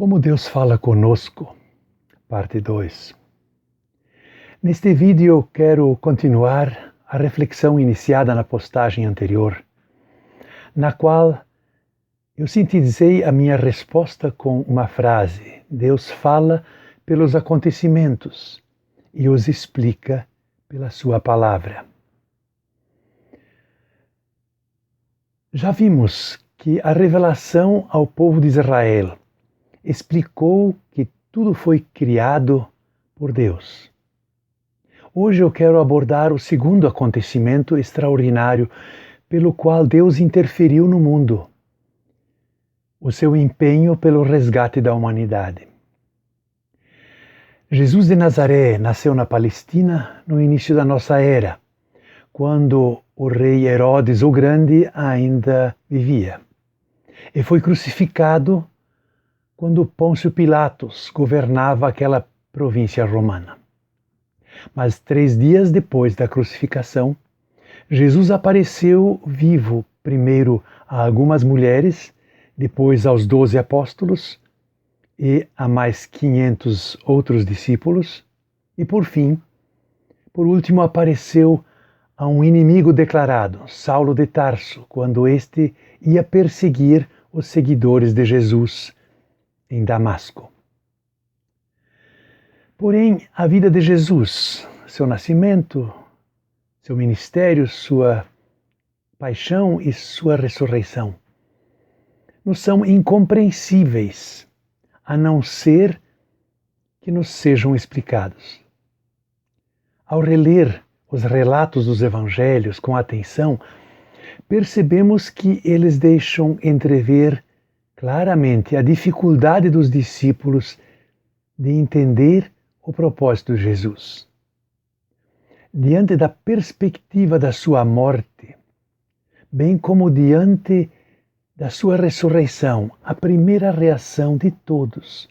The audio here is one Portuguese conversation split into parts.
Como Deus fala conosco, parte 2. Neste vídeo quero continuar a reflexão iniciada na postagem anterior, na qual eu sintetizei a minha resposta com uma frase: Deus fala pelos acontecimentos e os explica pela sua palavra. Já vimos que a revelação ao povo de Israel explicou que tudo foi criado por Deus. Hoje eu quero abordar o segundo acontecimento extraordinário pelo qual Deus interferiu no mundo: o seu empenho pelo resgate da humanidade. Jesus de Nazaré nasceu na Palestina no início da nossa era, quando o rei Herodes o Grande ainda vivia, e foi crucificado quando Pôncio Pilatos governava aquela província romana. Mas 3 dias depois da crucificação, Jesus apareceu vivo, primeiro a algumas mulheres, depois aos 12 apóstolos e a mais 500 outros discípulos, e por último apareceu a um inimigo declarado, Saulo de Tarso, quando este ia perseguir os seguidores de Jesus em Damasco. Porém, a vida de Jesus, seu nascimento, seu ministério, sua paixão e sua ressurreição, nos são incompreensíveis, a não ser que nos sejam explicados. Ao reler os relatos dos evangelhos com atenção, percebemos que eles deixam entrever claramente a dificuldade dos discípulos de entender o propósito de Jesus. Diante da perspectiva da sua morte, bem como diante da sua ressurreição, a primeira reação de todos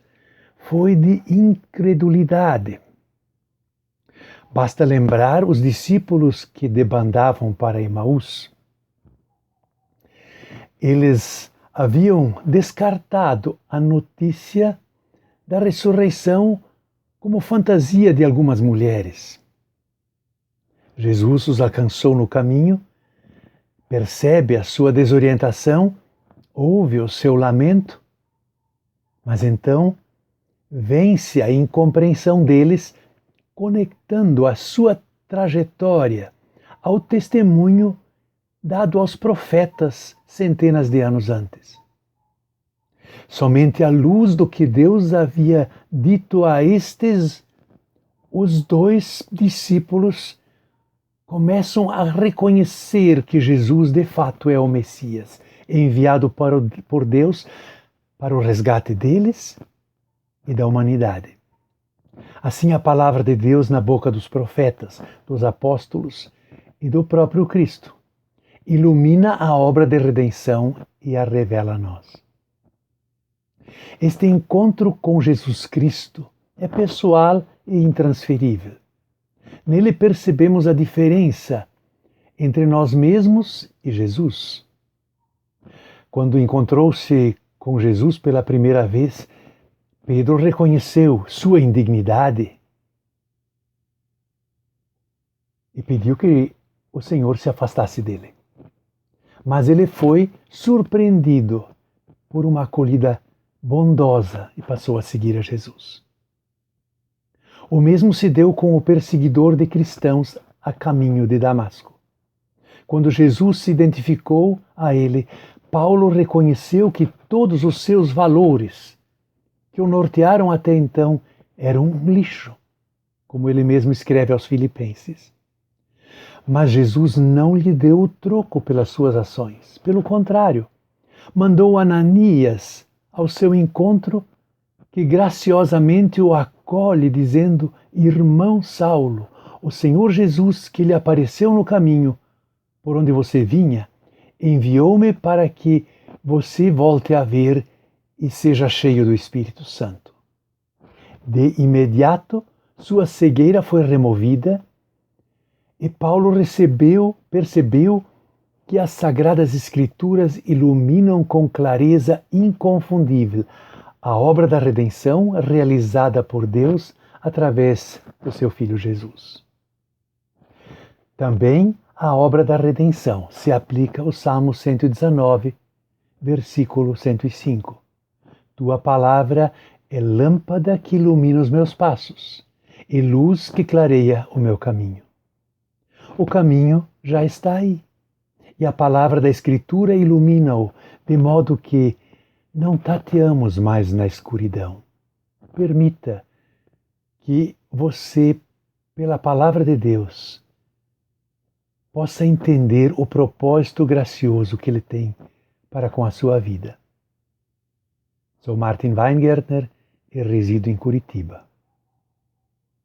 foi de incredulidade. Basta lembrar os discípulos que debandavam para Emaús. Eles haviam descartado a notícia da ressurreição como fantasia de algumas mulheres. Jesus os alcançou no caminho, percebe a sua desorientação, ouve o seu lamento, mas então vence a incompreensão deles, conectando a sua trajetória ao testemunho dado aos profetas centenas de anos antes. Somente à luz do que Deus havia dito a estes, os 2 discípulos começam a reconhecer que Jesus de fato é o Messias, enviado por Deus para o resgate deles e da humanidade. Assim, a palavra de Deus na boca dos profetas, dos apóstolos e do próprio Cristo ilumina a obra de redenção e a revela a nós. Este encontro com Jesus Cristo é pessoal e intransferível. Nele percebemos a diferença entre nós mesmos e Jesus. Quando encontrou-se com Jesus pela primeira vez, Pedro reconheceu sua indignidade e pediu que o Senhor se afastasse dele. Mas ele foi surpreendido por uma acolhida bondosa e passou a seguir a Jesus. O mesmo se deu com o perseguidor de cristãos a caminho de Damasco. Quando Jesus se identificou a ele, Paulo reconheceu que todos os seus valores que o nortearam até então eram um lixo, como ele mesmo escreve aos Filipenses. Mas Jesus não lhe deu o troco pelas suas ações. Pelo contrário, mandou Ananias ao seu encontro, que graciosamente o acolhe, dizendo: Irmão Saulo, o Senhor Jesus, que lhe apareceu no caminho por onde você vinha, enviou-me para que você volte a ver e seja cheio do Espírito Santo. De imediato, sua cegueira foi removida e Paulo percebeu que as Sagradas Escrituras iluminam com clareza inconfundível a obra da redenção realizada por Deus através do seu Filho Jesus. Também a obra da redenção se aplica ao Salmo 119, versículo 105. Tua palavra é lâmpada que ilumina os meus passos e luz que clareia o meu caminho. O caminho já está aí, e a palavra da Escritura ilumina-o, de modo que não tateamos mais na escuridão. Permita que você, pela palavra de Deus, possa entender o propósito gracioso que Ele tem para com a sua vida. Sou Martin Weingärtner e resido em Curitiba.